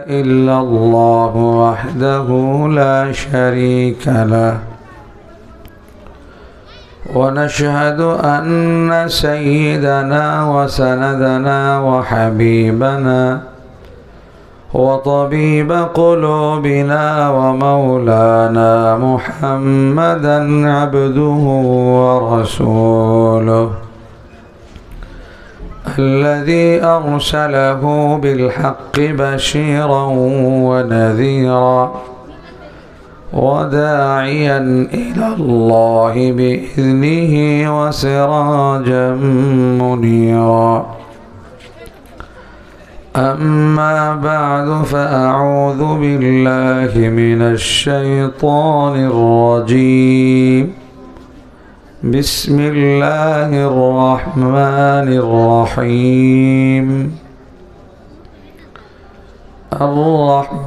إلا الله وحده لا شريك له ونشهد أن سيدنا وسندنا وحبيبنا وطبيب قلوبنا ومولانا محمدا عبده ورسوله الذي أرسله بالحق بشيرا ونذيرا وداعيا إلى الله بإذنه وسراجا منيرا أما بعد فأعوذ بالله من الشيطان الرجيم بسم الله الرحمن الرحيم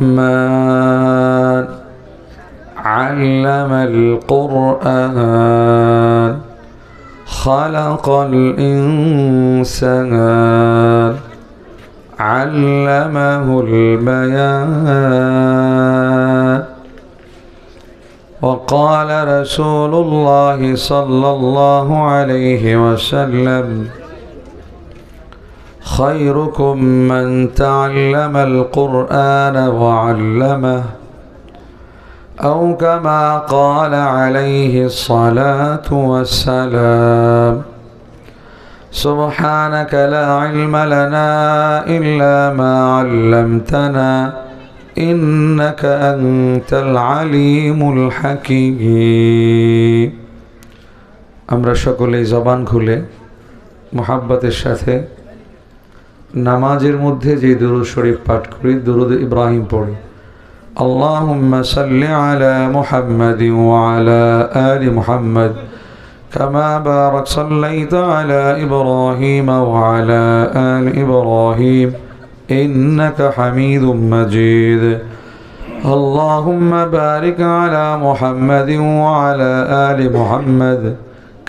الرحمن علم القرآن خلق الإنسان علمه البيان وقال رسول الله صلى الله عليه وسلم خيركم من تعلم القرآن وعلمه أو كما قال عليه الصلاة والسلام سبحانك لا علم لنا إلا ما علمتنا إنك أنت العليم الحكيم আমরা সকলেই জবান খুলে মুহাব্বতের সাথে নামাজের মধ্যে যে দুরূদ শরীফ পাঠ করি দুরূদ ইব্রাহিম পড়ি اللهم صل على محمد وعلى آل محمد كما بارك صليت على إبراهيم وعلى آل إبراهيم إنك حميد مجيد اللهم بارك على محمد وعلى آل محمد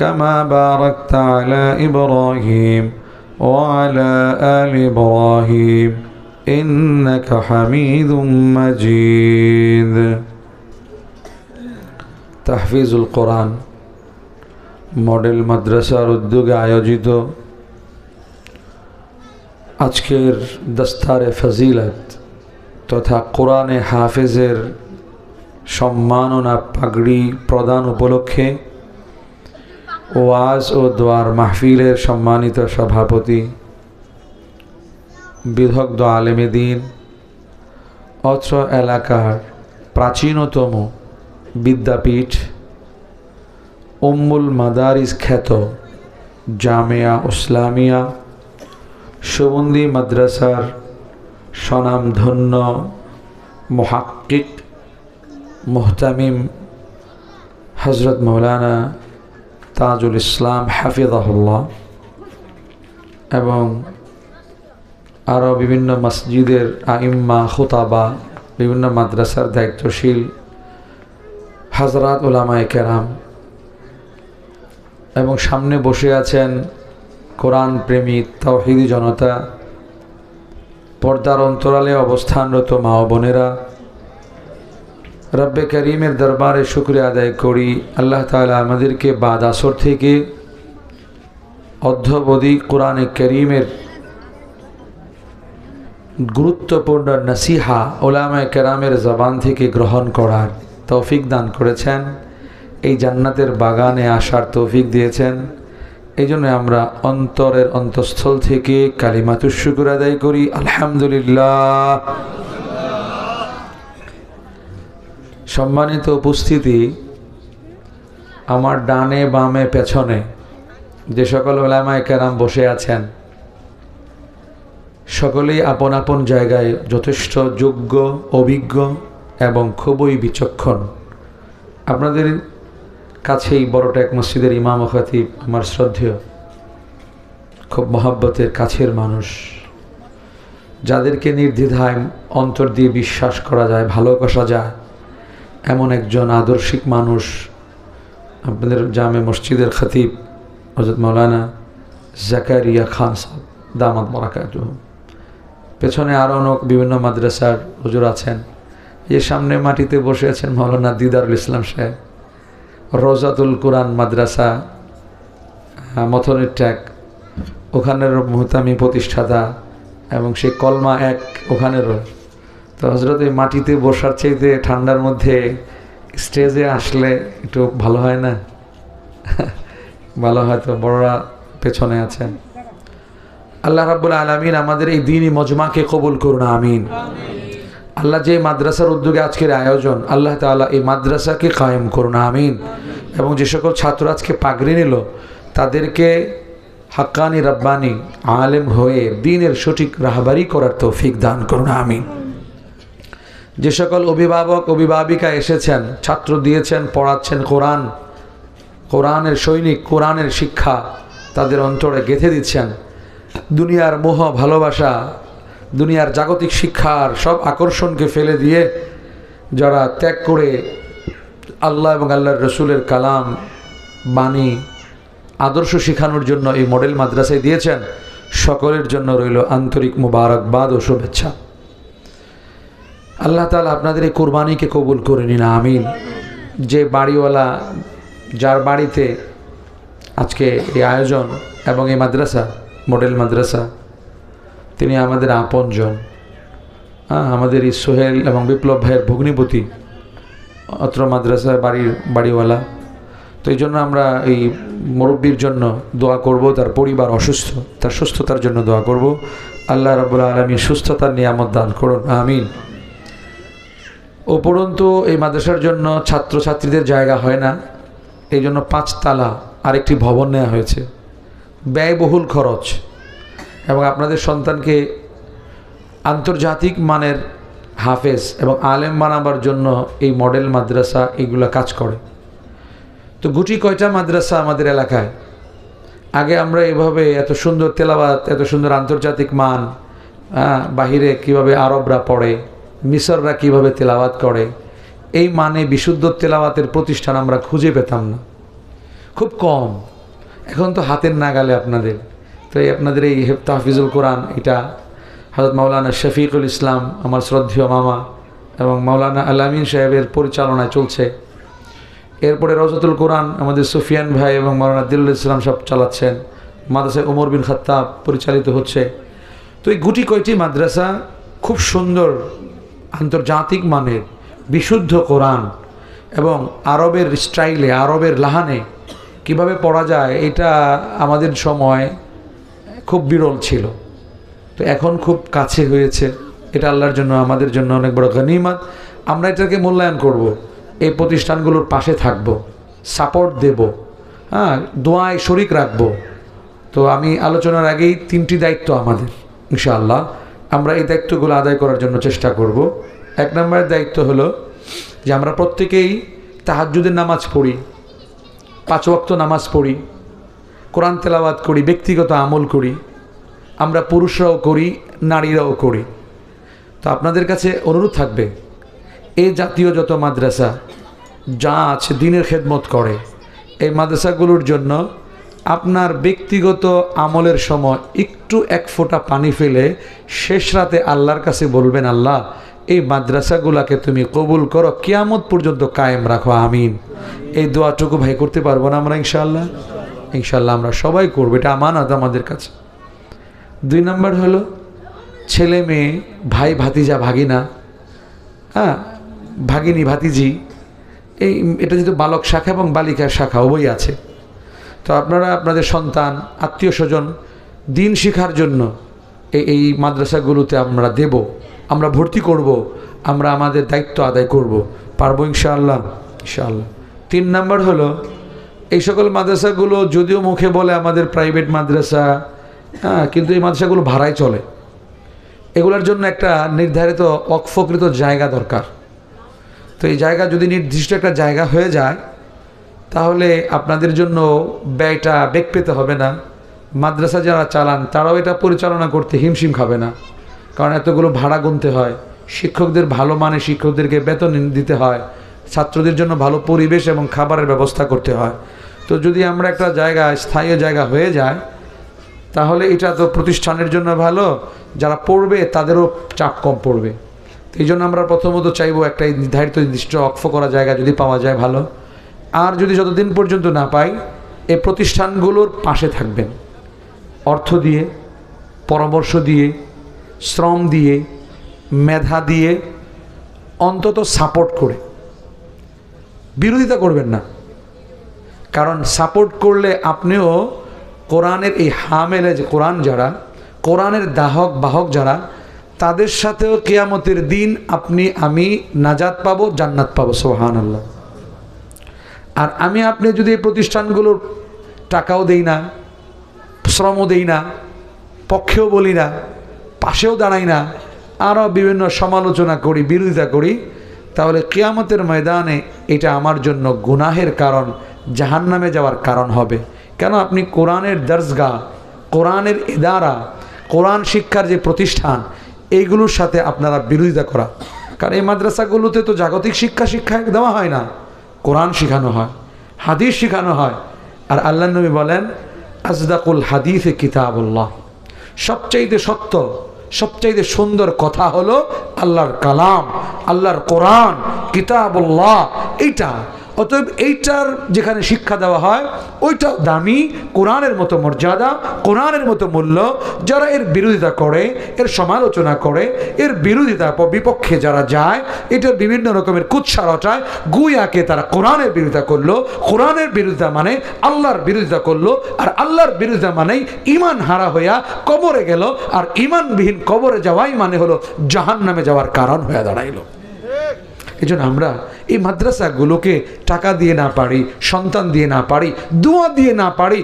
كما باركت على إبراهيم وعلى آل إبراهيم إنك حميد مجيد تحفيظ القرآن মডেল মাদ্রাসার উদ্যোগে আয়োজিত আজকের দস্তারে ফজিলত তথা কোরআনে হাফেজের সম্মাননা পাগড়ি প্রদান উপলক্ষে ওয়াজ ও দোয়ার মাহফিলের সম্মানিত সভাপতি বিদগ্ধ আলেমে দ্বীন অত্র এলাকার প্রাচীনতম বিদ্যাপীঠ উম্মুল মাদারিস খ্যাত জামিয়া ইসলামিয়া সুবন্দি মাদ্রাসার স্বনামধন্য মুহাক্কিক মুহতামিম হযরত মাওলানা তাজুল ইসলাম হাফিজাহুল্লাহ এবং আরও বিভিন্ন মসজিদের আইম্মা খুতাবা বিভিন্ন মাদ্রাসার দায়িত্বশীল হযরত উলামায়ে কেরাম এবং সামনে বসে আছেন কোরআন প্রেমী তাওহীদি জনতা পর্দার অন্তরালে অবস্থানরত মা ও বোনেরা রব্বে করিমের দরবারে শুকরিয়া আদায় করি আল্লাহ তাআলা আমাদেরকে বাদ আসর থেকে অধ্যবধি কোরআনে করিমের গুরুত্বপূর্ণ নসিহা উলামায়ে কেরামের জবান থেকে গ্রহণ করার তৌফিক দান করেছেন এই জান্নাতের বাগানে আসার তৌফিক দিয়েছেন এই জন্য আমরা অন্তরের অন্তঃস্থল থেকে কালিমাতুশ শুকর আদায় করি আলহামদুলিল্লাহ। সম্মানিত উপস্থিতি, আমার ডানে বামে পেছনে যে সকল উলামায়ে কেরাম বসে আছেন সকলেই আপন আপন জায়গায় যথেষ্ট যোগ্য, অভিজ্ঞ এবং খুবই বিচক্ষণ। আপনাদের কাছেই বড়টেক মসজিদের ইমাম ও খতিব আমার শ্রদ্ধেয়, খুব মহব্বতের কাছের মানুষ, যাদেরকে নির্দ্বিধায় অন্তর দিয়ে বিশ্বাস করা যায়, ভালোবাসা যায়, এমন একজন আদর্শিক মানুষ আপনাদের জামে মসজিদের খতিব হযরত মাওলানা জাকারিয়া খান সাহেব দামাত বারাকাতুহু। পেছনে আরও অনেক বিভিন্ন মাদ্রাসার হুজুর আছেন। যে সামনে মাটিতে বসে আছেন মাওলানা দিদারুল ইসলাম সাহেব, রোজাতুল কুরআন মাদ্রাসা মথনের ট্যাগ, ওখানের মুহতামি প্রতিষ্ঠাতা এবং সেই কলমা এক ওখানেরও। তো হজরত এই মাটিতে বসার চাইতে ঠান্ডার মধ্যে স্টেজে আসলে একটু ভালো হয় না? ভালো হয়তো বড়রা পেছনে আছেন। আল্লাহ রাব্বুল আলামিন আমাদের এই দ্বীনি মজমাকে কবুল করুন, আমিন। আল্লাহ যে মাদ্রাসার উদ্যোগে আজকের আয়োজন, আল্লাহ তাআলা এই মাদ্রাসাকে কায়েম করুন, আমিন। এবং যে সকল ছাত্র আজকে পাগড়ি নিল তাদেরকে হাক্কানি রাব্বানি আলেম হয়ে দ্বীনের সঠিক রাহবারি করার তৌফিক দান করুন, আমিন। যে সকল অভিভাবক অভিভাবিকা এসেছেন, ছাত্র দিয়েছেন, পড়াচ্ছেন, কোরআনের সৈনিক, কোরআনের শিক্ষা তাদের অন্তরে গেঁথে দিচ্ছেন, দুনিয়ার মোহ ভালোবাসা, দুনিয়ার জাগতিক শিক্ষার সব আকর্ষণকে ফেলে দিয়ে যারা ত্যাগ করে আল্লাহ এবং আল্লাহর রসুলের কালাম বাণী আদর্শ শেখানোর জন্য এই মডেল মাদ্রাসায় দিয়েছেন, সকলের জন্য রইল আন্তরিক মুবারকবাদ ও শুভেচ্ছা। আল্লাহ তাআলা আপনাদের এই কুরবানিকে কবুল করে নিন, আমিন। যে বাড়িওয়ালা, যার বাড়িতে আজকে এই আয়োজন এবং এই মাদ্রাসা মডেল মাদ্রাসা, তিনি আমাদের আপনজন। আমাদের এই সোহেল এবং বিপ্লব ভাইয়ের ভগ্নিপতি অত্র মাদ্রাসার বাড়িওয়ালা। তো এই জন্য আমরা এই মুরব্বীর জন্য দোয়া করব, তার পরিবার অসুস্থ, তার সুস্থতার জন্য দোয়া করব। আল্লাহ রাব্বুল আলামিন সুস্থতার নিয়ামত দান করুন, আমিন। উপরন্তু এই মাদ্রাসার জন্য ছাত্রছাত্রীদের জায়গা হয় না, এই জন্য 5 তালা আরেকটি ভবন নেওয়া হয়েছে, ব্যয়বহুল খরচ। এবং আপনাদের সন্তানকে আন্তর্জাতিক মানের হাফেজ এবং আলেম বানাবার জন্য এই মডেল মাদ্রাসা এগুলো কাজ করে। তো গুটি কয়টা মাদ্রাসা আমাদের এলাকায়। আগে আমরা এভাবে এত সুন্দর তেলাওয়াত, এত সুন্দর আন্তর্জাতিক মান, বাহিরে কিভাবে আরবরা পড়ে, মিশররা কিভাবে তেলাওয়াত করে, এই মানে বিশুদ্ধ তেলাওয়াতের প্রতিষ্ঠান আমরা খুঁজে পেতাম না, খুব কম। এখন তো হাতের নাগালে আপনাদের। তো এই আপনাদের এই তাহফিজুল কোরআন, এটা হযরত মাওলানা শফিকুল ইসলাম আমার শ্রদ্ধেয় মামা এবং মাওলানা আল-আমিন সাহেবের পরিচালনায় চলছে। এরপরে রওজাতুল কোরআন আমাদের সুফিয়ান ভাই এবং মাওলানা দিলুল ইসলাম সব চালাচ্ছেন। মাদ্রাসায় ওমর বিন খাত্তাব পরিচালিত হচ্ছে। তো এই গুটি কয়টি মাদ্রাসা খুব সুন্দর আন্তর্জাতিক মানের বিশুদ্ধ কোরআন এবং আরবের স্টাইলে, আরবের লাহানে কিভাবে পড়া যায়, এটা আমাদের সময় খুব বিরল ছিল। তো এখন খুব কাছে হয়েছে, এটা আল্লাহর জন্য আমাদের জন্য অনেক বড় গনিমত। আমরা এটাকে মূল্যায়ন করব, এই প্রতিষ্ঠানগুলোর পাশে থাকব, সাপোর্ট দেব, দোয়ায় শরিক রাখব। তো আমি আলোচনার আগেই 3টি দায়িত্ব আমাদের, ইনশাআল্লাহ আমরা এই দায়িত্বগুলো আদায় করার জন্য চেষ্টা করব। 1 নম্বরের দায়িত্ব হলো যে আমরা প্রত্যেকেই তাহাজ্জুদের নামাজ পড়ি, 5 ওয়াক্ত নামাজ পড়ি, কোরআন তেলাওয়াত করি, ব্যক্তিগত আমল করি। আমরা পুরুষরাও করি, নারীরাও করি। তো আপনাদের কাছে অনুরোধ থাকবে, এই জাতীয় যত মাদ্রাসা যা আছে দ্বীনের খেদমত করে, এই মাদ্রাসাগুলোর জন্য আপনার ব্যক্তিগত আমলের সময় একটু 1 ফোঁটা পানি ফেলে শেষ রাতে আল্লাহর কাছে বলবেন, আল্লাহ এই মাদ্রাসাগুলোকে তুমি কবুল করো, কিয়ামত পর্যন্ত কায়েম রাখো, আমিন। এই দোয়াটুকু ভাই করতে পারবো না আমরা? ইনশাআল্লাহ, ইনশাআল্লাহ আমরা সবাই করবো, এটা আমানত আমাদের কাছে। 2 নম্বর হলো ছেলে মেয়ে, ভাই ভাতিজা ভাগিনা, ভাগিনী ভাতিজি, এটা যেহেতু বালক শাখা এবং বালিকার শাখা উভয়ই আছে। তো আপনারা আপনাদের সন্তান, আত্মীয় স্বজন দিন শিখার জন্য এই মাদ্রাসাগুলোতে আমরা দেব, আমরা ভর্তি করব, আমরা আমাদের দায়িত্ব আদায় করব, পারবো ইনশাআল্লাহ, ইনশাআল্লাহ। 3 নম্বর হলো এই সকল মাদ্রাসাগুলো যদিও মুখে বলে আমাদের প্রাইভেট মাদ্রাসা, কিন্তু এই মাদ্রাসাগুলো ভাড়ায় চলে। এগুলোর জন্য একটা নির্ধারিত অক্ফকৃত জায়গা দরকার। তো এই জায়গা যদি নির্দিষ্ট একটা জায়গা হয়ে যায় তাহলে আপনাদের জন্য ব্যয়টা বেগ পেতে হবে না। মাদ্রাসা যারা চালান তারাও এটা পরিচালনা করতে হিমশিম খাবে না, কারণ এতগুলো ভাড়া গুনতে হয়, শিক্ষকদের ভালো মানে শিক্ষকদেরকে বেতন দিতে হয়, ছাত্রদের জন্য ভালো পরিবেশ এবং খাবারের ব্যবস্থা করতে হয়। তো যদি আমরা একটা জায়গা, স্থায়ী জায়গা হয়ে যায়, তাহলে এটা তো প্রতিষ্ঠানের জন্য ভালো, যারা পড়বে তাদেরও চাপ কম পড়বে। এই জন্য আমরা প্রথমত চাইবো একটা নির্দিষ্ট অক্ষ করা জায়গা যদি পাওয়া যায় ভালো। আর যদি যতদিন পর্যন্ত না পাই, এই প্রতিষ্ঠানগুলোর পাশে থাকবেন, অর্থ দিয়ে, পরামর্শ দিয়ে, শ্রম দিয়ে, মেধা দিয়ে, অন্তত সাপোর্ট করে। বিরোধিতা করবেন না, কারণ সাপোর্ট করলে আপনিও কোরআনের এই হামেলে যে কোরআন যারা, কোরআনের বাহক যারা, তাদের সাথেও কিয়ামতের দিন আমি নাজাত পাবো, জান্নাত পাবো। সুবহানাল্লাহ। আর আপনি যদি এই প্রতিষ্ঠানগুলোর টাকাও দেই না, শ্রমও দেই না, পক্ষেও বলি না, পাশেও দাঁড়াই না, আরও বিভিন্ন সমালোচনা করি, বিরোধিতা করি, তাহলে কিয়ামতের ময়দানে এটা আমার জন্য গুনাহের কারণ, জাহান্নামে যাওয়ার কারণ হবে। কেন? আপনি কোরআনের দরসগাহ, কোরআনের ইদারা, কোরআন শিক্ষার যে প্রতিষ্ঠান, এইগুলোর সাথে আপনারা বিরোধিতা করা। কারণ এই মাদ্রাসাগুলোতে তো জাগতিক শিক্ষা দেওয়া হয় না, কোরআন শেখানো হয়, হাদিস শেখানো হয়। আর আল্লাহ নবী বলেন, আজদাকুল হাদিসে কিতাবুল্লাহ, সবচাইতে সত্য, সবচাইতে সুন্দর কথা হলো আল্লাহর কালাম, আল্লাহর কোরআন, কিতাবুল্লাহ। এইটা অতএব এইটার যেখানে শিক্ষা দেওয়া হয় ওইটাও দামি, কোরআনের মতো মর্যাদা, কোরআনের মতো মূল্য। যারা এর বিরোধিতা করে, এর সমালোচনা করে, এর বিপক্ষে যারা যায়, এটার বিভিন্ন রকমের কুৎসা রটায়, গুয়াকে তারা কোরআনের বিরোধিতা করলো, কোরআনের বিরোধিতা মানে আল্লাহর বিরোধিতা করলো, আর আল্লাহর বিরোধিতা মানেই ইমান হারা হইয়া কবরে গেল, আর ইমানবিহীন কবরে যাওয়াই মানে হলো জাহান্নামে যাওয়ার কারণ হয়ে দাঁড়াইলো। এই জন্য আমরা এই মাদ্রাসাগুলোকে টাকা দিয়ে না পারি, সন্তান দিয়ে না পারি, দোয়া দিয়ে না পারি,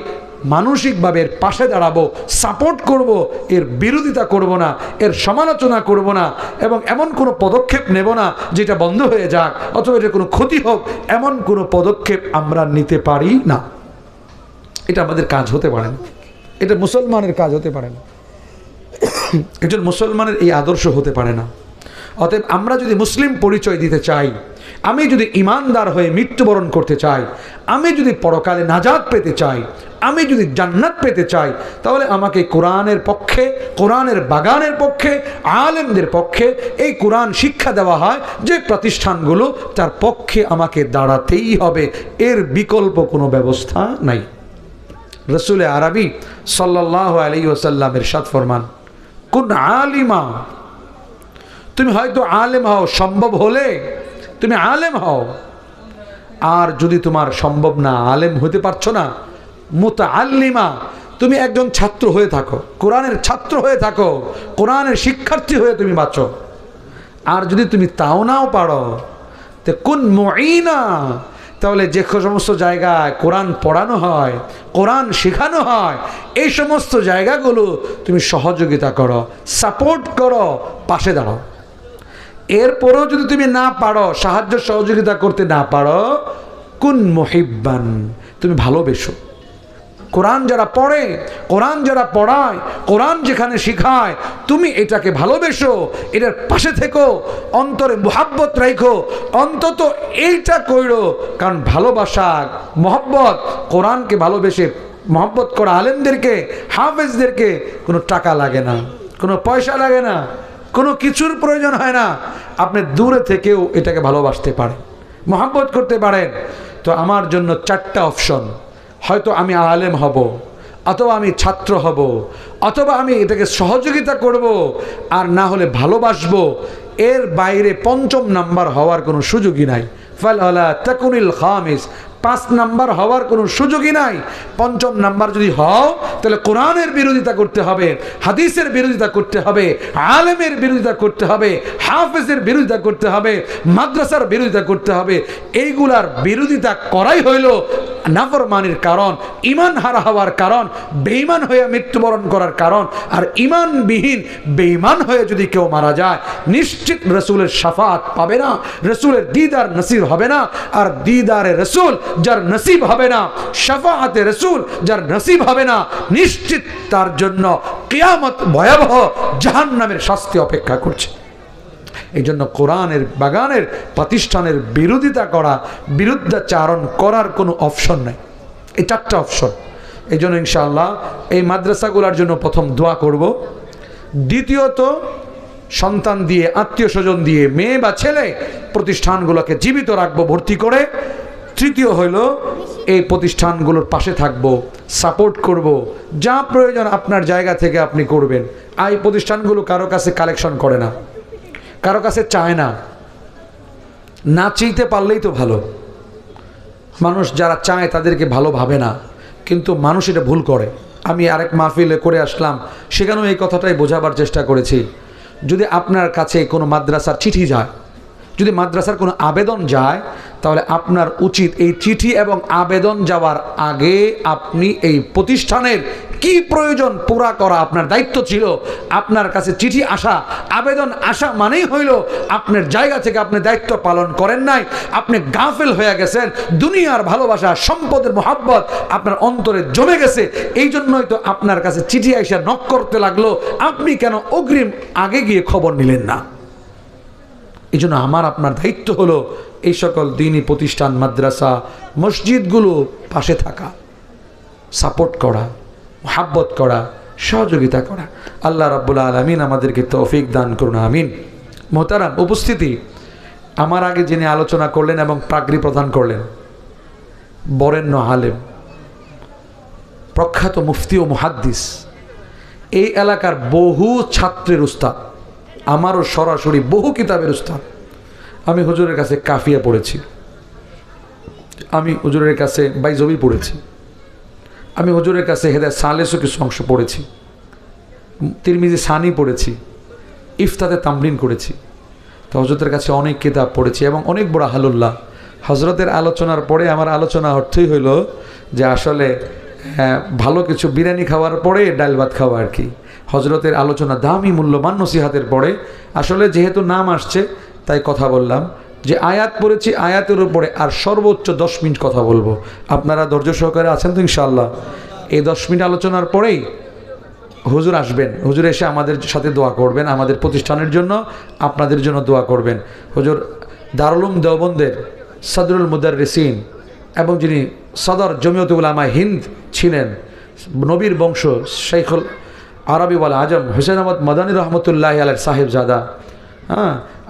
মানসিকভাবে এর পাশে দাঁড়াবো, সাপোর্ট করব, এর বিরোধিতা করব না, এর সমালোচনা করব না, এবং এমন কোনো পদক্ষেপ নেব না যেটা বন্ধ হয়ে যাক অথবা এটার কোনো ক্ষতি হোক, এমন কোনো পদক্ষেপ আমরা নিতে পারি না। এটা আমাদের কাজ হতে পারে না, এটা মুসলমানের কাজ হতে পারে না, একজন মুসলমানের এই আদর্শ হতে পারে না। অতএব আমরা যদি মুসলিম পরিচয় দিতে চাই, আমি যদি ইমানদার হয়ে মৃত্যুবরণ করতে চাই, আমি যদি পরকালে নাজাত পেতে চাই, আমি যদি জান্নাত পেতে চাই, তাহলে আমাকে কোরআনের পক্ষে, কোরআনের বাগানের পক্ষে, আলেমদের পক্ষে, এই কোরআন শিক্ষা দেওয়া হয় যে প্রতিষ্ঠানগুলো, তার পক্ষে আমাকে দাঁড়াতেই হবে, এর বিকল্প কোনো ব্যবস্থা নাই। রসুল আরবি সাল্লাল্লাহু আলাইহি ওয়াসাল্লাম ইরশাদ ফরমান, কুন আলিমা, তুমি হয়তো আলেম হও, সম্ভব হলে তুমি আলেম হও, আর যদি তোমার সম্ভব না, আলেম হতে পারছো না, মুতাআল্লিমা, তুমি একজন ছাত্র হয়ে থাকো, কোরআনের ছাত্র হয়ে থাকো, কোরআনের শিক্ষার্থী হয়ে তুমি বাঁচো। আর যদি তুমি তাও নাও পারো, তো কুন মুঈনা, তাহলে যে সমস্ত জায়গায় কোরআন পড়ানো হয়, কোরআন শেখানো হয়, এই সমস্ত জায়গাগুলো তুমি সহযোগিতা করো, সাপোর্ট করো, পাশে দাঁড়াও। এরপরেও যদি তুমি না পারো, সাহায্য সহযোগিতা করতে না পারো, কুন মুহিব্বান, তুমি ভালোবেসো। কোরআন যারা পড়ে, কোরআন যারা পড়ায়, কোরআন যেখানে শেখায়, তুমি এটাকে ভালোবেসো, এটার পাশে থেকো, অন্তরে মুহাব্বত রাখো, অন্তত এইটা কইরো। কারণ ভালোবাসা, মহব্বত, কোরআনকে ভালোবেসে মহব্বত করা আলেমদেরকে, হাফেজদেরকে কোনো টাকা লাগে না, কোনো পয়সা লাগে না, কোনো কিছুর প্রয়োজন হয় না। আপনি দূরে থেকেও এটাকে ভালোবাসতে পারেন, মহব্বত করতে পারেন। তো আমার জন্য চারটা অপশন, হয়তো আমি আলেম হব, অথবা আমি ছাত্র হব, অথবা আমি এটাকে সহযোগিতা করব, আর না হলে ভালোবাসবো। এর বাইরে পঞ্চম নাম্বার হওয়ার কোনো সুযোগই নাই। ফালা তাকুনিল খামিস, 5 নাম্বার হওয়ার কোনো সুযোগই নাই। পঞ্চম নাম্বার যদি হও, তাহলে কোরআনের বিরোধিতা করতে হবে, হাদিসের বিরোধিতা করতে হবে, আলেমের বিরোধিতা করতে হবে, হাফেজের বিরোধিতা করতে হবে, মাদ্রাসার বিরোধিতা করতে হবে। এইগুলার বিরোধিতা করাই হইল নাফরমানির কারণ, ইমান হারা হওয়ার কারণ, বেঈমান হয়ে মৃত্যুবরণ করার কারণ। আর ইমানবিহীন বেঈমান হয়ে যদি কেউ মারা যায়, নিশ্চিত রসুলের শাফাত পাবে না, রসুলের দিদার নসিব হবে না। আর দিদারে রসুল যার নসিব হবে না, শাফাআতে রসুল যার নসিব হবে না, নিশ্চিত তার জন্য কিয়ামত ভয়াবহ জাহান্নামের শাস্তি অপেক্ষা করছে। এই জন্য কোরআনের বাগানের প্রতিষ্ঠানের বিরোধিতা করা, বিরুদ্ধাচারণ করার কোনো অপশন নাই। এই 4টা অপশন। এই জন্য ইনশাআল্লাহ এই মাদ্রাসাগুলোর জন্য প্রথম দোয়া করব। দ্বিতীয়ত সন্তান দিয়ে, আত্মীয় স্বজন দিয়ে, মেয়ে বা ছেলে প্রতিষ্ঠানগুলোকে জীবিত রাখবো ভর্তি করে। তৃতীয় হইল এই প্রতিষ্ঠানগুলোর পাশে থাকব, সাপোর্ট করব, যা প্রয়োজন আপনার জায়গা থেকে আপনি করবেন। এই প্রতিষ্ঠানগুলো কারো কাছে কালেকশন করে না, কারো কাছে চায় না, না চাইতে পারলেই তো ভালো। মানুষ যারা চায় তাদেরকে ভালো ভাবে না, কিন্তু মানুষ এটা ভুল করে। আমি আরেক মাহফিলে করে আসলাম, সেখানেও এই কথাটাই বোঝাবার চেষ্টা করেছি। যদি আপনার কাছে কোনো মাদ্রাসার চিঠি যায়, যদি মাদ্রাসার কোনো আবেদন যায়, তাহলে আপনার উচিত এই চিঠি এবং আবেদন যাওয়ার আগে আপনি এই প্রতিষ্ঠানের কি প্রয়োজন পুরা করা আপনার দায়িত্ব ছিল। আপনার কাছে চিঠি আসা, আবেদন আসা মানেই হইল আপনার জায়গা থেকে আপনি দায়িত্ব পালন করেন নাই, আপনি গাফেল হয়ে গেছেন। দুনিয়ার ভালোবাসা, সম্পদের মোহাব্বত আপনার অন্তরে জমে গেছে। এই জন্যই তো আপনার কাছে চিঠি আইসা নক করতে লাগলো। আপনি কেন অগ্রিম আগে গিয়ে খবর নিলেন না? এই জন্য আমার আপনার দায়িত্ব হলো এই সকল দ্বীনি প্রতিষ্ঠান, মাদ্রাসা, মসজিদগুলো পাশে থাকা, সাপোর্ট করা, মোহাব্বত করা, সহযোগিতা করা। আল্লাহ রাব্বুল আলামিন আমাদেরকে তৌফিক দান করুন, আমিন। মোহতারাম উপস্থিতি, আমার আগে যিনি আলোচনা করলেন এবং পাগড়ি প্রদান করলেন, বরেণ্য আলেম, প্রখ্যাত মুফতি ও মুহাদ্দিস, এই এলাকার বহু ছাত্রের উস্তাদ, আমারও সরাসরি বহু কিতাবের উস্তাদ। আমি হুজুরের কাছে কাফিয়া পড়েছি, আমি হুজুরের কাছে বাইজবি পড়েছি, আমি হুজুরের কাছে হেদায়েত সালেসও কিছু অংশ পড়েছি, তিরমিজি সানি পড়েছি, ইফতাতে তামরিন করেছি। তো হজরতের কাছে অনেক কিতাব পড়েছি এবং অনেক বড় হালুল্লাহ। হজরতের আলোচনার পরে আমার আলোচনা অর্থই হইল যে আসলে ভালো কিছু বিরিয়ানি খাওয়ার পরে ডাল ভাত খাওয়া আর কি। হজরতের আলোচনা দামি মূল্যবান নসিহাতের পরে আসলে যেহেতু নাম আসছে তাই কথা বললাম। যে আয়াত পড়েছি, আয়াতের উপরে আর সর্বোচ্চ 10 মিনিট কথা বলবো। আপনারা ধৈর্য সহকারে আছেন তো ইনশাআল্লাহ? এই 10 মিনিট আলোচনার পরেই হুজুর আসবেন। হুজুর এসে আমাদের সাথে দোয়া করবেন, আমাদের প্রতিষ্ঠানের জন্য, আপনাদের জন্য দোয়া করবেন। হুজুর দারুল উলুম দেওবন্দের সদরুল মুদাররিসিন এবং যিনি সদর জমিয়ত উলামা হিন্দ ছিলেন, নবীর বংশ, শেখুল আরবি ওয়াল আজম হুসেন আহমদ মাদানী রহমতুল্লাহ আলাইহির সাহেবজাদা,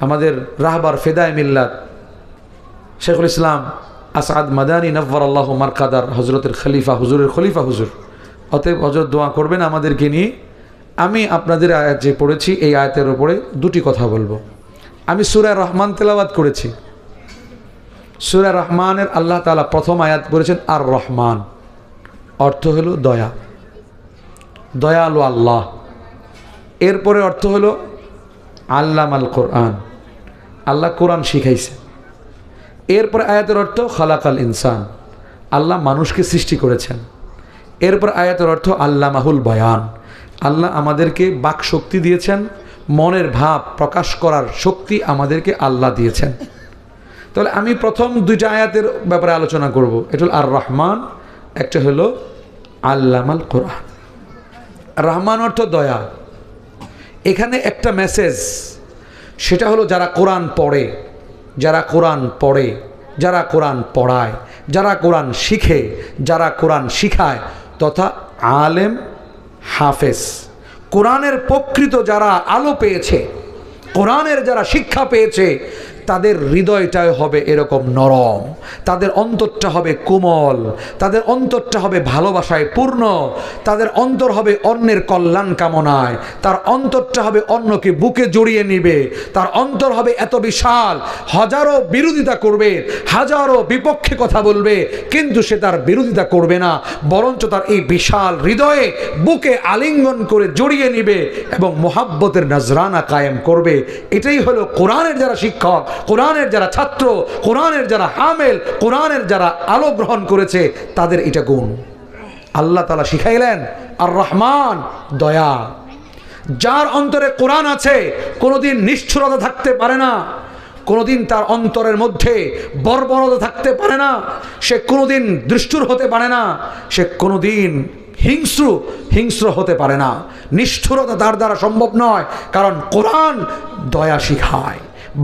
আমাদের রাহবার ফেদায়ে মিল্লাত শেখুল ইসলাম আসাদ মাদানী নవ్বর আল্লাহ মারকাদার, হজরতের খলিফা, হুজুরের খলিফা হুজুর। অতএব হজরত দোয়া করবেন আমাদেরকে নিয়ে। আমি আপনাদের আয়াত যে পড়েছি এই আয়াতের উপরে দুটি কথা বলবো। আমি সূরা রহমান তেলাওয়াত করেছি। সূরা রহমানের আল্লাহ তাআলা প্রথম আয়াত বলেছেন আর রহমান, অর্থ হলো দয়া, দয়ালু আল্লাহ। এরপরে অর্থ হলো আল্লামাল কোরআন, আল্লাহ কোরআন শিখাইছে। এরপরে আয়াতের অর্থ খালাকাল ইনসান, আল্লাহ মানুষকে সৃষ্টি করেছেন। এরপর আয়াতের অর্থ আল্লামাহুল বয়ান, আল্লাহ আমাদেরকে বাক শক্তি দিয়েছেন, মনের ভাব প্রকাশ করার শক্তি আমাদেরকে আল্লাহ দিয়েছেন। তাহলে আমি প্রথম দুইটা আয়াতের ব্যাপারে আলোচনা করব। এটা হল আর রহমান, একটা হলো আল্লামাল কোরআন। রহমান অর্থ দয়া। এখানে একটা মেসেজ, সেটা হলো যারা কোরআন পড়ে, যারা কোরআন পড়ে, যারা কোরআন পড়ায়, যারা কোরআন শিখে, যারা কোরআন শিখায়, তথা আলেম হাফেজ, কোরআনের প্রকৃত যারা আলো পেয়েছে, কোরআনের যারা শিক্ষা পেয়েছে, তাদের হৃদয়টাই হবে এরকম নরম, তাদের অন্তরটা হবে কোমল, তাদের অন্তরটা হবে ভালোবাসায় পূর্ণ, তাদের অন্তর হবে অন্যের কল্যাণ কামনায়, তার অন্তরটা হবে অন্যকে বুকে জড়িয়ে নিবে, তার অন্তর হবে এত বিশাল, হাজারো বিরোধিতা করবে, হাজারো বিপক্ষে কথা বলবে, কিন্তু সে তার বিরোধিতা করবে না, বরঞ্চ তার এই বিশাল হৃদয়ে বুকে আলিঙ্গন করে জড়িয়ে নিবে এবং মোহাব্বতের নজরানা কায়েম করবে। এটাই হলো কোরআনের যারা শিক্ষক, কোরআনের যারা ছাত্র, কোরআনের যারা হামেল, কোরআনের যারা আলো গ্রহণ করেছে, তাদের এটা গুণ আল্লাহ তাআলা শিখাইলেন। আর রহমান দয়া, যার অন্তরে কোরআন আছে কোনোদিন নিষ্ঠুরতা থাকতে পারে না, কোনোদিন তার অন্তরের মধ্যে বর্বরতা থাকতে পারে না, সে কোনোদিন দুষ্টুর হতে পারে না, সে কোনোদিন হিংস্র হতে পারে না। নিষ্ঠুরতা তার দ্বারা সম্ভব নয়, কারণ কোরআন দয়া শিখায়,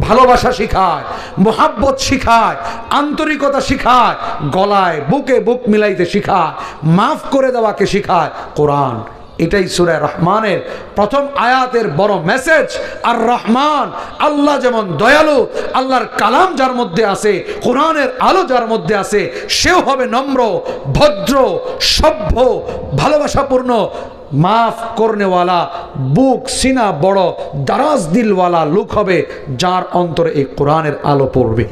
ভালোবাসা শিখায়, মোহাব্বত শিখায়, আন্তরিকতা শিখায়, গলায় বুকে বুক মিলাইতে শিখায়, মাফ করে দেওয়াকে শিখায় কোরআন। এটাই সূরা রহমানের প্রথম আয়াতের বড় মেসেজ। আর রহমান, আল্লাহ যেমন দয়ালু, আল্লাহর কালাম যার মধ্যে আছে, কোরআনের আলো যার মধ্যে আছে, সেও হবে নম্র, ভদ্র, সভ্য, ভালোবাসাপূর্ণ, মাফ করনেওয়ালা, বুক সিনা বড়, দারাজ দিলওয়ালা লোক হবে, যার অন্তরে এই কোরআনের আলো পড়বে।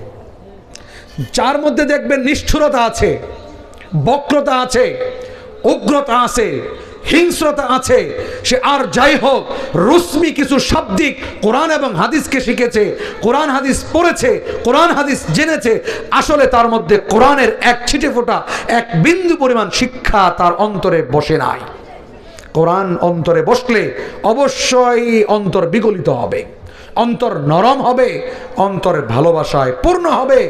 যার মধ্যে দেখবেন নিষ্ঠুরতা আছে, বক্রতা আছে, উগ্রতা আছে, হিংস্রতা আছে, সে আর যাই হোক রশ্মি কিছু শাব্দিক কোরআন এবং হাদিসকে শিখেছে, কোরআন হাদিস পড়েছে, কোরআন হাদিস জেনেছে, আসলে তার মধ্যে কোরআনের এক ছিটে ফোঁটা, এক বিন্দু পরিমাণ শিক্ষা তার অন্তরে বসে নাই। কোরআন অন্তরে বসলে অবশ্যই অন্তর বিগলিত হবে, অন্তর নরম হবে, অন্তরের ভালোবাসায় পূর্ণ হবে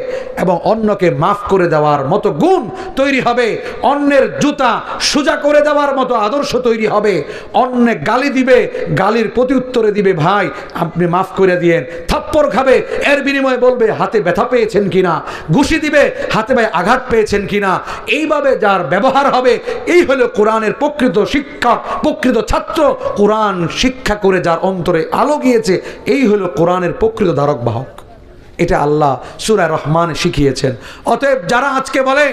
এবং অন্যকে মাফ করে দেওয়ার মতো গুণ তৈরি হবে, অন্যের জুতা সোজা করে দেওয়ার মতো আদর্শ তৈরি হবে। অন্যে গালি দিবে, গালির প্রতি উত্তরে দিবে, ভাই আপনি মাফ করে দিয়েন। থাপ্পড় খাবে, এর বিনিময়ে বলবে হাতে ব্যথা পেয়েছেন কিনা। ঘুষি দিবে, হাতে ভাই আঘাত পেয়েছেন কিনা। এইভাবে যার ব্যবহার হবে, এই হলো কোরআনের প্রকৃত শিক্ষক, প্রকৃত ছাত্র। কোরআন শিক্ষা করে যার অন্তরে আলো গিয়েছে, এই হলো কোরআনের প্রকৃত ধারক বাহক। এটা আল্লাহ সূরা রহমানে শিখিয়েছেন। অতএব যারা আজকে বলে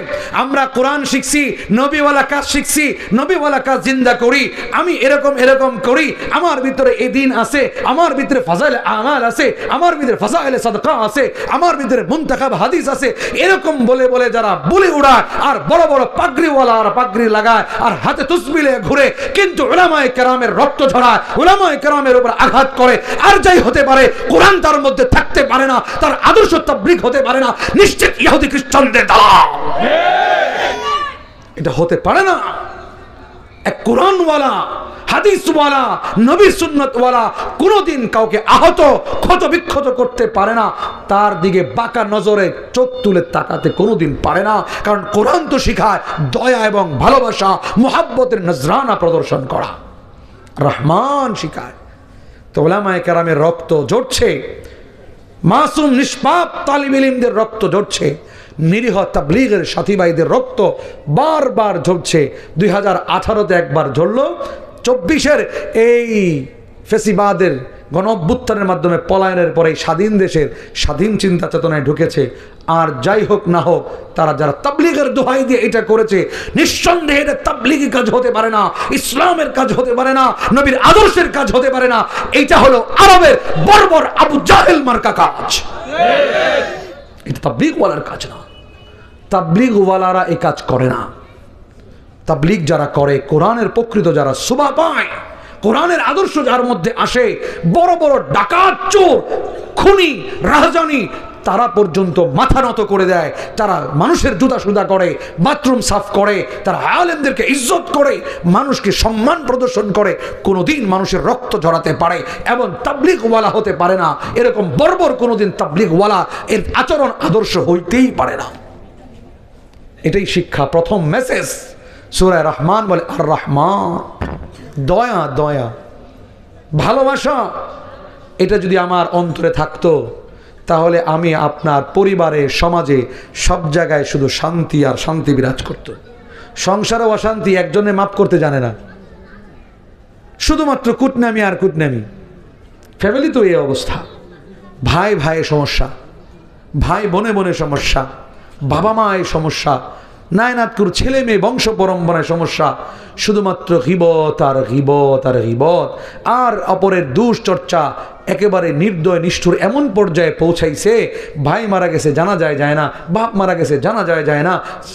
আমরা কোরআন শিখছি, নবীওয়ালা কাজ শিখছি, নবীওয়ালা কাজ জিন্দা করি, আমি এরকম এরকম করি, আমার ভিতরে এই দিন আছে, আমার ভিতরে ফাজাইল আমাল আছে, আমার ভিতরে ফাজাইল সাদকা আছে, আমার ভিতরে মুনতাখাব হাদিস আছে, এরকম বলে বলে যারা বলে উড়ায় আর বড় বড় পাগড়িওয়ালা আর পাগড়ি লাগায় আর হাতে তসবিলে ঘুরে, কিন্তু উলামায়ে কেরামের রক্ত ঝরায়, উলামায়ে কেরামের উপর আঘাত করে, আর যাই হতে পারে, কোরআন তার মধ্যে থাকতে পারে না, তার আদর্শ তাবলীগ হতে পারে না, নিশ্চিত ইহুদি খ্রিস্টানদের দালাল। এটা হতে পারে না। এক কোরআনওয়ালা, হাদিসওয়ালা, নবী সুন্নতওয়ালা কোনোদিন কাউকে আহত, ক্ষত বিক্ষত করতে পারে না, তার দিকে বাঁকা নজরে চোখ তুলে তাকাতে কোনোদিন পারে না। কারণ কোরআন তো শিখায় দয়া এবং ভালোবাসা, মুহাব্বতের নজরানা প্রদর্শন করা। রহমান শিখায়। তো উলামায়ে কেরামের রক্ত ঝরছে, মাসুম নিষ্পাপ তালিব ইলমদের রক্ত ঝরছে, নিরীহ তাবলীগের সাথী ভাইদের রক্ত বারবার ঝরছে। 2018-তে একবার ঝরলো, 24-এর এই ফেসিবাদের গণ অভ্যুত্থানের মাধ্যমে পলায়নের পরে স্বাধীন দেশের স্বাধীন চিন্তা চেতনায় ঢুকেছে। আর যাই হোক না হোক, তারা যারা তাবলীগের দোহাই দিয়ে এটা করেছে, নিঃসন্দেহে এটা তাবলীগী কাজ হতে পারে না, ইসলামের কাজ হতে পারে না, নবীর আদর্শের কাজ হতে পারে না। এইটা হলো আরবের বর্বর আবু জাহেল মার্কা কাজ, এটা তাবলীগওয়ালার কাজ না। তাবলীগওয়ালারা এই কাজ করে না। তাবলীগ যারা করে, কোরআনের প্রকৃত যারা সুবা পায়, কোরআনের আদর্শ যার মধ্যে আসে, বড় বড় ডাকাত, চোর, খুনি, রাহজানি, তারা পর্যন্ত মাথা নত করে দেয়। তারা মানুষের জুতা সুদা করে, বাথরুম সাফ করে, তারা আলেমদেরকে ইজ্জত করে, মানুষকে সম্মান প্রদর্শন করে, কোনোদিন মানুষের রক্ত ঝরাতে পারে এবং তাবলীগওয়ালা হতে পারে না। এরকম বর্বর কোনোদিন তাবলীগওয়ালা এর আচরণ আদর্শ হইতেই পারে না। এটাই শিক্ষা, প্রথম মেসেজ। সূরা রহমান বলে আর রহমান, দয়া, দয়া, ভালোবাসা। এটা যদি আমার অন্তরে থাকতো, তাহলে আমি আপনার পরিবারে, সমাজে, সব জায়গায় শুধু শান্তি আর শান্তি বিরাজ করত। সংসারে অশান্তি একজনে মাপ করতে জানে না, শুধুমাত্র কুটনামি আর কুটনামি। ফ্যামিলি তো এই অবস্থা, ভাই ভাইয়ে সমস্যা, ভাই বোনে বোনে সমস্যা, বাবা মা এই সমস্যা, নায়নাতকুর ছেলে মেয়ে বংশ পরম্পরায় সমস্যা, শুধুমাত্র গীবত আর গীবত আর গীবত আর অপরের দুশ্চর্চা একেবারে নির্দয় নিষ্ঠুর এমন পর্যায়ে পৌঁছাইছে। ভাই মারা গেছে জানা যায় না, বাপ মারা গেছে জানা যায় না,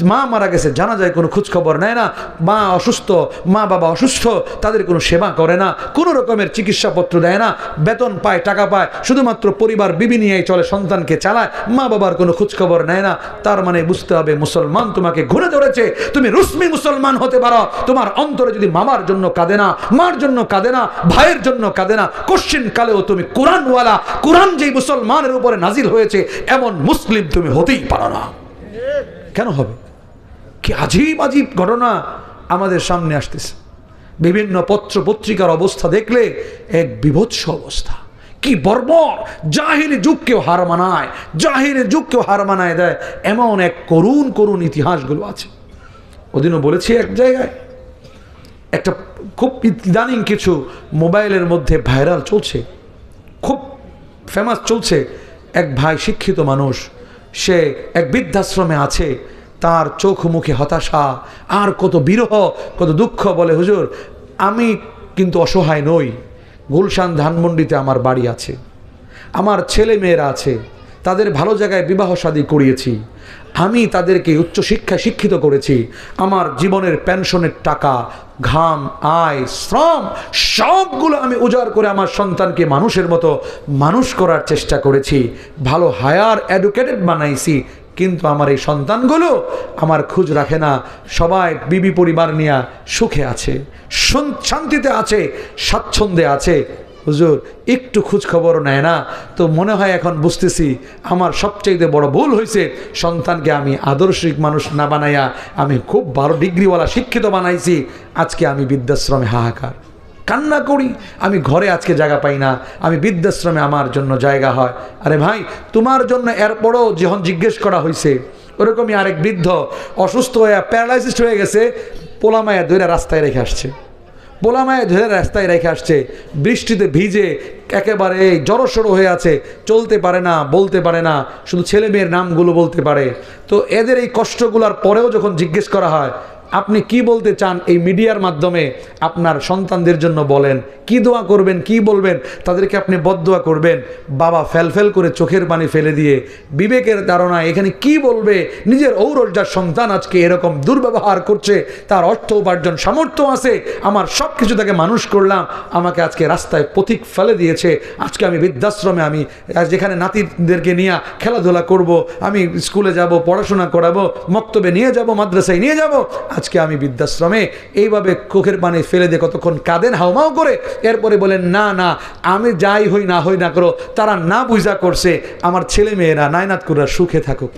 মা মারা গেছে জানা যায়, কোনো খোঁজখবর নেয় না, মা অসুস্থ, মা বাবা অসুস্থ, তাদের কোনো সেবা করে না, কোনো রকমের চিকিৎসাপত্র দেয় না, বেতন পায়, টাকা পায়, শুধুমাত্র পরিবার বিবি নিয়েই চলে, সন্তানকে চালায়, মা বাবার কোনো খোঁজখবর নেয় না। তার মানে বুঝতে হবে মুসলমান তোমাকে ঘুরে ধরেছে। তুমি রুসমি মুসলমান হতে পারো, তোমার অন্তরে যদি মামার জন্য কাঁদে না, মার জন্য কাঁদে না, ভাইয়ের জন্য কাঁদে না, কোশ্চিন কালেও তুমি কোরআনওয়ালা, কোরআন যেই মুসলমানের উপরে নাজিল হয়েছে এমন মুসলিম তুমি হতেই পারো না। কেন হবে? কি আজীব আজীব ঘটনা আমাদের সামনে আসতেছে। বিভিন্ন পত্র পত্রিকার অবস্থা দেখলে এক বিভৎস অবস্থা। কি বর্বর! জাহিলি যুগকেও হার মানায়, জাহিলি যুগকেও হার মানায় দেয় এমন এক করুণ করুণ ইতিহাসগুলো আছে। ওদিনও বলেছি এক জায়গায়, একটা খুব ইদানিং কিছু মোবাইলের মধ্যে ভাইরাল চলছে, খুব ফেমাস চলছে। এক ভাই শিক্ষিত মানুষ, সে এক বৃদ্ধাশ্রমে আছে, তার চোখ মুখে হতাশা আর কত বিরহ, কত দুঃখ। বলে, হুজুর আমি কিন্তু অসহায় নই, গুলশান ধানমন্ডিতে আমার বাড়ি আছে, আমার ছেলে মেয়েরা আছে, তাদের ভালো জায়গায় বিবাহ শাদী করিয়েছি, আমি তাদেরকে উচ্চশিক্ষায় শিক্ষিত করেছি, আমার জীবনের পেনশনের টাকা, ঘাম, আয়, শ্রম সবগুলো আমি উজাড় করে আমার সন্তানকে মানুষের মতো মানুষ করার চেষ্টা করেছি, ভালো হায়ার এডুকেটেড বানাইছি। কিন্তু আমার এই সন্তানগুলো আমার খোঁজ রাখে না, সবাই বিবি পরিবার নিয়ে সুখে আছে, শান্তিতে আছে, স্বাচ্ছন্দ্যে আছে। হুজুর একটু খোঁজ খবরও নেয় না। তো মনে হয় এখন বুঝতেছি আমার সবচেয়ে বড় ভুল হয়েছে, সন্তানকে আমি আদর্শিক মানুষ না বানাইয়া আমি খুব 12 ডিগ্রিওয়ালা শিক্ষিত বানাইছি। আজকে আমি বৃদ্ধাশ্রমে হাহাকার, কান্না করি, আমি ঘরে আজকে জায়গা পাই না, আমি বৃদ্ধাশ্রমে আমার জন্য জায়গা হয়। আরে ভাই, তোমার জন্য এরপরও যখন জিজ্ঞেস করা হয়েছে, ওরকমই আরেক বৃদ্ধ অসুস্থ হয়ে প্যারালাইসিস হয়ে গেছে, পোলামায়া ধরে রাস্তায় রেখে আসছে, পোলামায় ধরে রাস্তায় রেখে আসছে, বৃষ্টিতে ভিজে একেবারে জড়সড় হয়ে আছে, চলতে পারে না, বলতে পারে না, শুধু ছেলে মেয়ের নামগুলো বলতে পারে। তো এদের এই কষ্টগুলোর পরেও যখন জিজ্ঞেস করা হয়, আপনি কি বলতে চান এই মিডিয়ার মাধ্যমে আপনার সন্তানদের জন্য বলেন, কি দোয়া করবেন, কি বলবেন, তাদেরকে আপনি বদদোয়া করবেন। বাবা ফেল করে চোখের পানি ফেলে দিয়ে বিবেকের ধারণা এখানে কি বলবে, নিজের ঔরজার সন্তান আজকে এরকম দুর্ব্যবহার করছে, তার অর্থ উপার্জন সামর্থ্য আছে, আমার সব কিছু তাকে মানুষ করলাম, আমাকে আজকে রাস্তায় পথিক ফেলে দিয়েছে। আজকে আমি বৃদ্ধাশ্রমে, আমি যেখানে নাতিদেরকে নিয়ে খেলাধুলা করব, আমি স্কুলে যাব, পড়াশোনা করাবো, মক্তবে নিয়ে যাব, মাদ্রাসায় নিয়ে যাব, আজকে আমি বৃদ্ধাশ্রমে। এইভাবে চোখের পানি ফেলে দিয়ে কতক্ষণ কাঁদেন হাউমাউ করে, এরপরে বলেন না না আমি যাই হই না করো, তারা না বুঝা করছে, আমার ছেলে মেয়েরা নায়নাত করে সুখে থাকুক,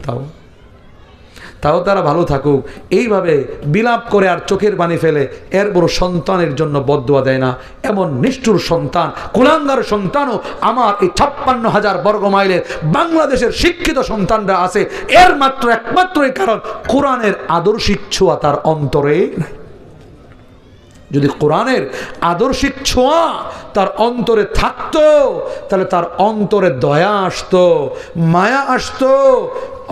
তাও তারা ভালো থাকুক। এইভাবে বিলাপ করে আর চোখের পানি ফেলে এরপর সন্তানের জন্য বদদোয়া দেয় না। এমন নিষ্ঠুর সন্তান, কুলাঙ্গার সন্তানও আমার এই 56,000 বর্গ মাইলের বাংলাদেশের শিক্ষিত সন্তানরা আছে। এর মাত্র একমাত্রই কারণ কোরআনের আদর্শিক ছোঁয়া তার অন্তরে নাই। যদি কোরআনের আদর্শিক ছোঁয়া তার অন্তরে থাকতো, তাহলে তার অন্তরে দয়া আসতো, মায়া আসতো,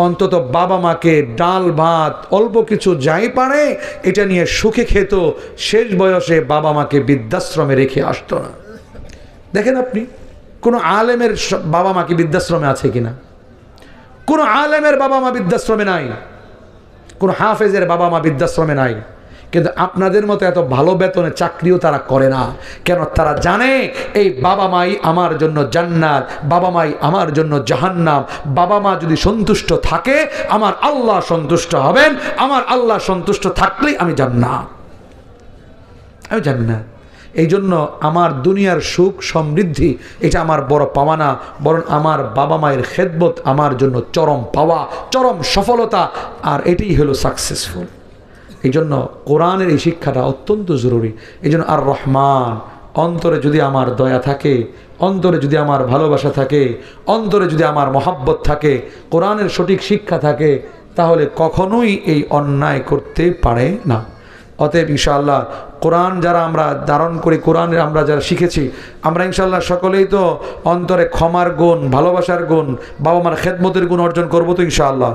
অন্তত বাবা মাকে ডাল ভাত অল্প কিছু যাই পারে এটা নিয়ে সুখে খেত, শেষ বয়সে বাবা মাকে বৃদ্ধাশ্রমে রেখে আসতো না। দেখেন আপনি, কোনো আলেমের বাবা মা কি বৃদ্ধাশ্রমে আছে কিনা? কোনো আলেমের বাবা মা বৃদ্ধাশ্রমে নাই, কোনো হাফেজের বাবা মা বৃদ্ধাশ্রমে নাই। কিন্তু আপনাদের মতো এত ভালো বেতনে চাকরিও তারা করে না। কেন? তারা জানে এই বাবা মাই আমার জন্য জান্নাত, বাবা মাই আমার জন্য জাহান্নাম। বাবা মা যদি সন্তুষ্ট থাকে আমার আল্লাহ সন্তুষ্ট হবেন, আমার আল্লাহ সন্তুষ্ট থাকলেই আমি জান্নাত, আমি জান্নাত। এই জন্য আমার দুনিয়ার সুখ সমৃদ্ধি এটা আমার বড় পাওয়া না, বরং আমার বাবা মায়ের খেদমত আমার জন্য চরম পাওয়া, চরম সফলতা, আর এটাই হলো সাকসেসফুল। এই জন্য কোরআনের এই শিক্ষাটা অত্যন্ত জরুরি। এই জন্য আর রহমান, অন্তরে যদি আমার দয়া থাকে, অন্তরে যদি আমার ভালোবাসা থাকে, অন্তরে যদি আমার মহাব্বত থাকে, কোরআনের সঠিক শিক্ষা থাকে, তাহলে কখনোই এই অন্যায় করতে পারে না। অতএব ইনশাআল্লাহ কোরআন যারা আমরা ধারণ করি, কোরআনের আমরা যারা শিখেছি, আমরা ইনশাআল্লাহ সকলেই তো অন্তরে ক্ষমার গুণ, ভালোবাসার গুণ, বাবা মার খেদমতের গুণ অর্জন করবো তো ইনশাআল্লাহ।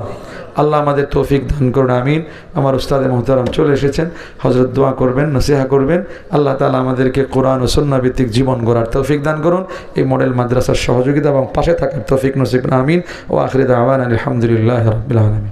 আল্লাহ আমাদের তৌফিক দান করুন, আমিন। আমার উস্তাদে মুহতারাম চলে এসেছেন, হযরত দোয়া করবেন, নসিহা করবেন। আল্লাহ তাআলা আমাদেরকে কোরআন ও সুন্নাহ ভিত্তিক জীবন গড়ার তৌফিক দান করুন, এই মডেল মাদ্রাসার সহযোগিতা এবং পাশে থাকার তৌফিক নসিব করুন, আমিন। ও আখির দাওয়ানা আলহামদুলিল্লাহি রাব্বিল আলামিন।